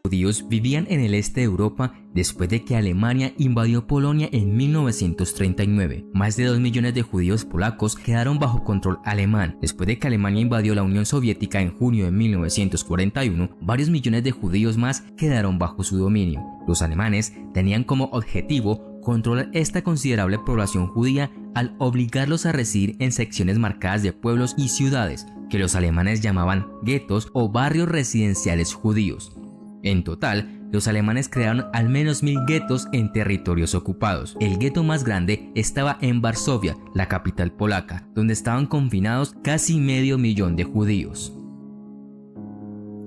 judíos vivían en el este de Europa después de que Alemania invadió Polonia en 1939. Más de 2 millones de judíos polacos quedaron bajo control alemán. Después de que Alemania invadió la Unión Soviética en junio de 1941, varios millones de judíos más quedaron bajo su dominio. Los alemanes tenían como objetivo controlar esta considerable población judía al obligarlos a residir en secciones marcadas de pueblos y ciudades, que los alemanes llamaban guetos o barrios residenciales judíos. En total, los alemanes crearon al menos 1000 guetos en territorios ocupados. El gueto más grande estaba en Varsovia, la capital polaca, donde estaban confinados casi medio millón de judíos.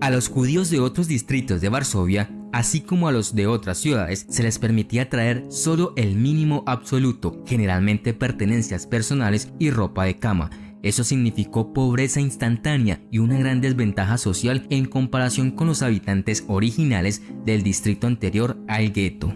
A los judíos de otros distritos de Varsovia, así como a los de otras ciudades, se les permitía traer solo el mínimo absoluto, generalmente pertenencias personales y ropa de cama. Eso significó pobreza instantánea y una gran desventaja social en comparación con los habitantes originales del distrito anterior al gueto.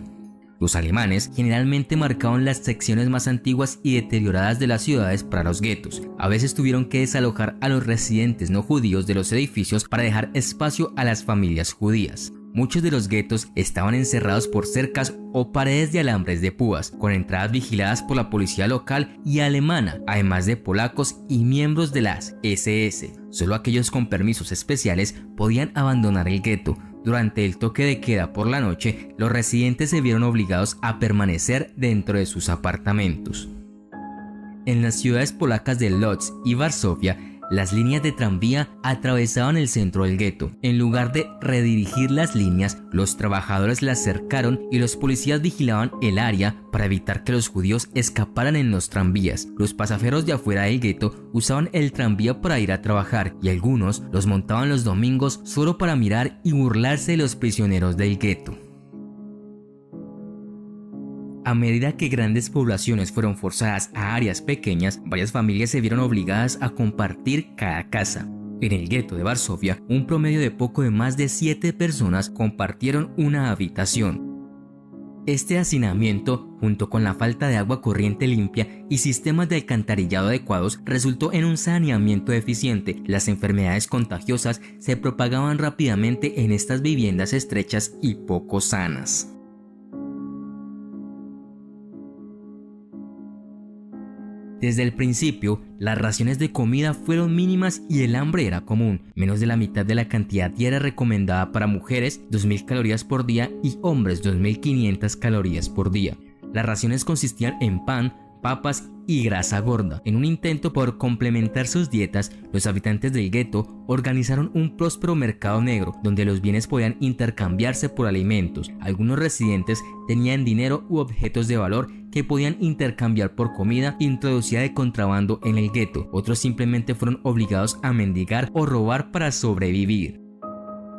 Los alemanes generalmente marcaban las secciones más antiguas y deterioradas de las ciudades para los guetos. A veces tuvieron que desalojar a los residentes no judíos de los edificios para dejar espacio a las familias judías. Muchos de los guetos estaban encerrados por cercas o paredes de alambres de púas, con entradas vigiladas por la policía local y alemana, además de polacos y miembros de las SS. Solo aquellos con permisos especiales podían abandonar el gueto. Durante el toque de queda por la noche, los residentes se vieron obligados a permanecer dentro de sus apartamentos. En las ciudades polacas de Lodz y Varsovia, las líneas de tranvía atravesaban el centro del gueto. En lugar de redirigir las líneas, los trabajadores las cercaron y los policías vigilaban el área para evitar que los judíos escaparan en los tranvías. Los pasajeros de afuera del gueto usaban el tranvía para ir a trabajar y algunos los montaban los domingos solo para mirar y burlarse de los prisioneros del gueto. A medida que grandes poblaciones fueron forzadas a áreas pequeñas, varias familias se vieron obligadas a compartir cada casa. En el gueto de Varsovia, un promedio de poco de más de 7 personas compartieron una habitación. Este hacinamiento, junto con la falta de agua corriente limpia y sistemas de alcantarillado adecuados, resultó en un saneamiento eficiente. Las enfermedades contagiosas se propagaban rápidamente en estas viviendas estrechas y poco sanas. Desde el principio, las raciones de comida fueron mínimas y el hambre era común. Menos de la mitad de la cantidad diaria recomendada para mujeres, 2000 calorías por día, y hombres, 2500 calorías por día. Las raciones consistían en pan, papas y grasa gorda. En un intento por complementar sus dietas, los habitantes del gueto organizaron un próspero mercado negro donde los bienes podían intercambiarse por alimentos. Algunos residentes tenían dinero u objetos de valor que podían intercambiar por comida introducida de contrabando en el gueto. Otros simplemente fueron obligados a mendigar o robar para sobrevivir.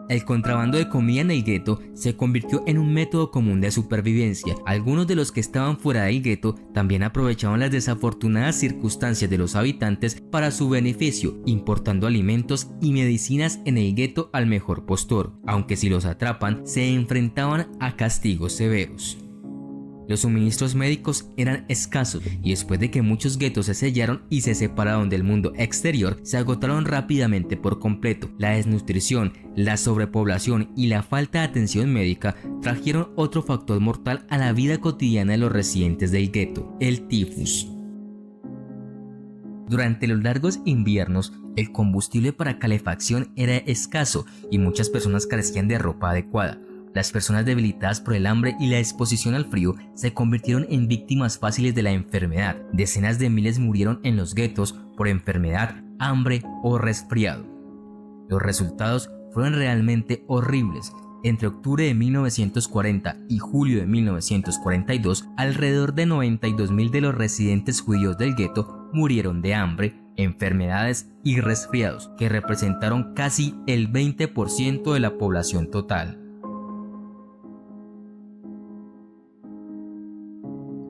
El contrabando de comida en el gueto se convirtió en un método común de supervivencia. Algunos de los que estaban fuera del gueto también aprovechaban las desafortunadas circunstancias de los habitantes para su beneficio, importando alimentos y medicinas en el gueto al mejor postor, aunque si los atrapan se enfrentaban a castigos severos. Los suministros médicos eran escasos y después de que muchos guetos se sellaron y se separaron del mundo exterior, se agotaron rápidamente por completo. La desnutrición, la sobrepoblación y la falta de atención médica trajeron otro factor mortal a la vida cotidiana de los residentes del gueto: el tifus. Durante los largos inviernos, el combustible para calefacción era escaso y muchas personas carecían de ropa adecuada. Las personas debilitadas por el hambre y la exposición al frío se convirtieron en víctimas fáciles de la enfermedad. Decenas de miles murieron en los guetos por enfermedad, hambre o resfriado. Los resultados fueron realmente horribles. Entre octubre de 1940 y julio de 1942, alrededor de 92.000 de los residentes judíos del gueto murieron de hambre, enfermedades y resfriados, que representaron casi el 20% de la población total.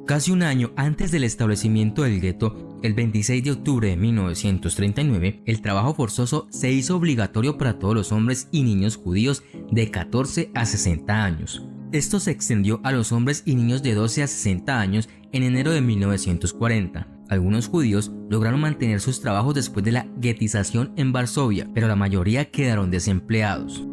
Casi un año antes del establecimiento del gueto, el 26 de octubre de 1939, el trabajo forzoso se hizo obligatorio para todos los hombres y niños judíos de 14 a 60 años. Esto se extendió a los hombres y niños de 12 a 60 años en enero de 1940. Algunos judíos lograron mantener sus trabajos después de la guetización en Varsovia, pero la mayoría quedaron desempleados.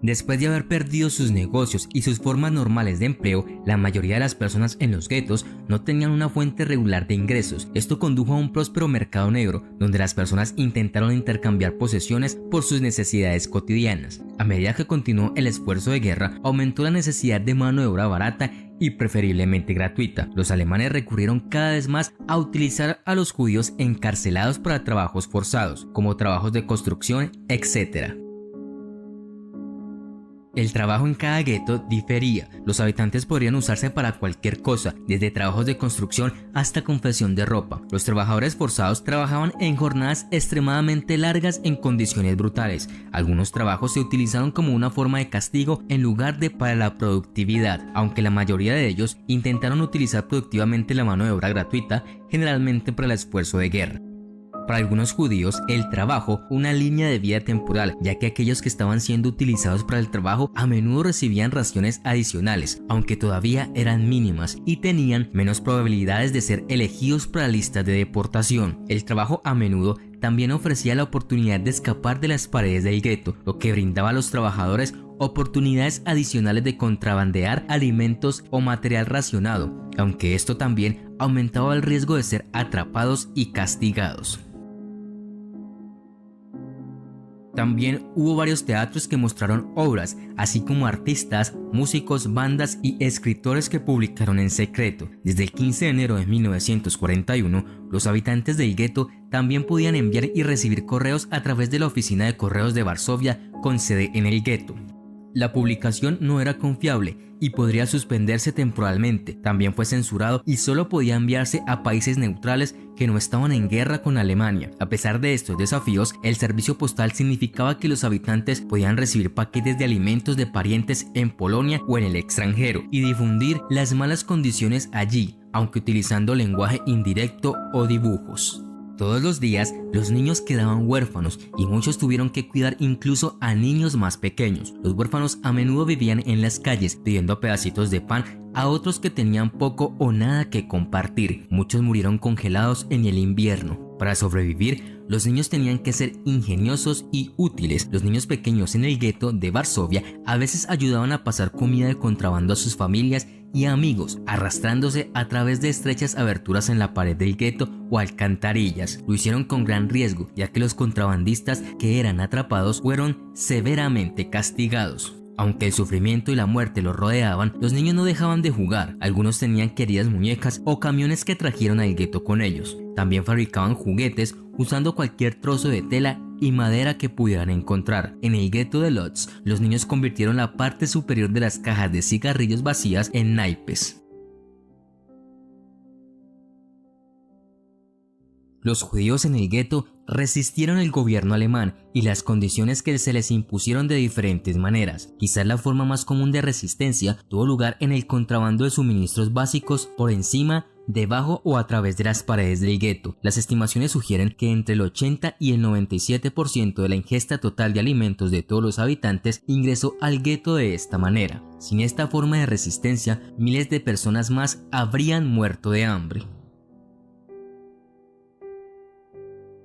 Después de haber perdido sus negocios y sus formas normales de empleo, la mayoría de las personas en los guetos no tenían una fuente regular de ingresos. Esto condujo a un próspero mercado negro, donde las personas intentaron intercambiar posesiones por sus necesidades cotidianas. A medida que continuó el esfuerzo de guerra, aumentó la necesidad de mano de obra barata y preferiblemente gratuita. Los alemanes recurrieron cada vez más a utilizar a los judíos encarcelados para trabajos forzados, como trabajos de construcción, etc. El trabajo en cada gueto difería. Los habitantes podrían usarse para cualquier cosa, desde trabajos de construcción hasta confección de ropa. Los trabajadores forzados trabajaban en jornadas extremadamente largas en condiciones brutales. Algunos trabajos se utilizaron como una forma de castigo en lugar de para la productividad, aunque la mayoría de ellos intentaron utilizar productivamente la mano de obra gratuita, generalmente para el esfuerzo de guerra. Para algunos judíos, el trabajo fue una línea de vida temporal, ya que aquellos que estaban siendo utilizados para el trabajo a menudo recibían raciones adicionales, aunque todavía eran mínimas, y tenían menos probabilidades de ser elegidos para listas de deportación. El trabajo a menudo también ofrecía la oportunidad de escapar de las paredes del gueto, lo que brindaba a los trabajadores oportunidades adicionales de contrabandear alimentos o material racionado, aunque esto también aumentaba el riesgo de ser atrapados y castigados. También hubo varios teatros que mostraron obras, así como artistas, músicos, bandas y escritores que publicaron en secreto. Desde el 15 de enero de 1941, los habitantes del gueto también podían enviar y recibir correos a través de la oficina de correos de Varsovia con sede en el gueto. La publicación no era confiable y podría suspenderse temporalmente. También fue censurado y solo podía enviarse a países neutrales que no estaban en guerra con Alemania. A pesar de estos desafíos, el servicio postal significaba que los habitantes podían recibir paquetes de alimentos de parientes en Polonia o en el extranjero y difundir las malas condiciones allí, aunque utilizando lenguaje indirecto o dibujos. Todos los días, los niños quedaban huérfanos y muchos tuvieron que cuidar incluso a niños más pequeños. Los huérfanos a menudo vivían en las calles pidiendo pedacitos de pan a otros que tenían poco o nada que compartir. Muchos murieron congelados en el invierno. Para sobrevivir, los niños tenían que ser ingeniosos y útiles. Los niños pequeños en el gueto de Varsovia a veces ayudaban a pasar comida de contrabando a sus familias y amigos, arrastrándose a través de estrechas aberturas en la pared del gueto o alcantarillas. Lo hicieron con gran riesgo, ya que los contrabandistas que eran atrapados fueron severamente castigados. Aunque el sufrimiento y la muerte los rodeaban, los niños no dejaban de jugar. Algunos tenían queridas muñecas o camiones que trajeron al gueto con ellos. También fabricaban juguetes usando cualquier trozo de tela y madera que pudieran encontrar. En el gueto de Lodz, los niños convirtieron la parte superior de las cajas de cigarrillos vacías en naipes. Los judíos en el gueto resistieron el gobierno alemán y las condiciones que se les impusieron de diferentes maneras. Quizás la forma más común de resistencia tuvo lugar en el contrabando de suministros básicos por encima, debajo o a través de las paredes del gueto. Las estimaciones sugieren que entre el 80 y el 97% de la ingesta total de alimentos de todos los habitantes ingresó al gueto de esta manera. Sin esta forma de resistencia, miles de personas más habrían muerto de hambre.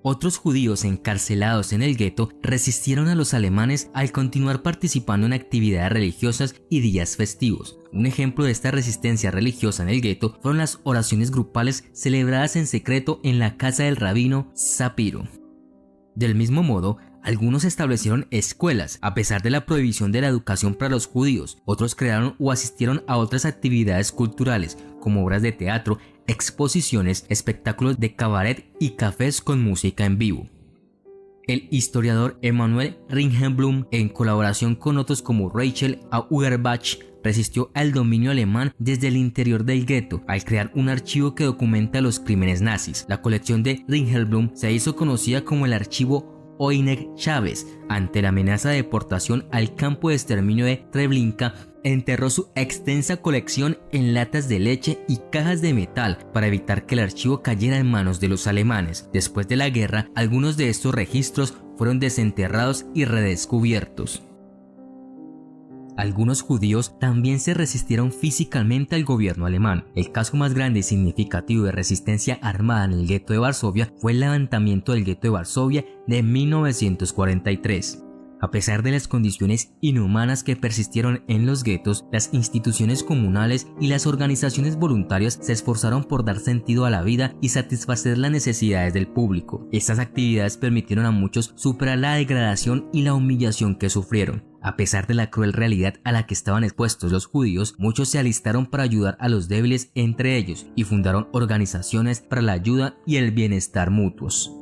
Otros judíos encarcelados en el gueto resistieron a los alemanes al continuar participando en actividades religiosas y días festivos. Un ejemplo de esta resistencia religiosa en el gueto fueron las oraciones grupales celebradas en secreto en la casa del rabino Sapiro. Del mismo modo, algunos establecieron escuelas, a pesar de la prohibición de la educación para los judíos. Otros crearon o asistieron a otras actividades culturales, como obras de teatro, exposiciones, espectáculos de cabaret y cafés con música en vivo. El historiador Emanuel Ringelblum, en colaboración con otros como Rachel Auerbach, resistió al dominio alemán desde el interior del gueto al crear un archivo que documenta los crímenes nazis. La colección de Ringelblum se hizo conocida como el archivo Oyneg Chávez. Ante la amenaza de deportación al campo de exterminio de Treblinka, enterró su extensa colección en latas de leche y cajas de metal para evitar que el archivo cayera en manos de los alemanes. Después de la guerra, algunos de estos registros fueron desenterrados y redescubiertos. Algunos judíos también se resistieron físicamente al gobierno alemán. El caso más grande y significativo de resistencia armada en el gueto de Varsovia fue el levantamiento del gueto de Varsovia de 1943. A pesar de las condiciones inhumanas que persistieron en los guetos, las instituciones comunales y las organizaciones voluntarias se esforzaron por dar sentido a la vida y satisfacer las necesidades del público. Estas actividades permitieron a muchos superar la degradación y la humillación que sufrieron. A pesar de la cruel realidad a la que estaban expuestos los judíos, muchos se alistaron para ayudar a los débiles entre ellos y fundaron organizaciones para la ayuda y el bienestar mutuos.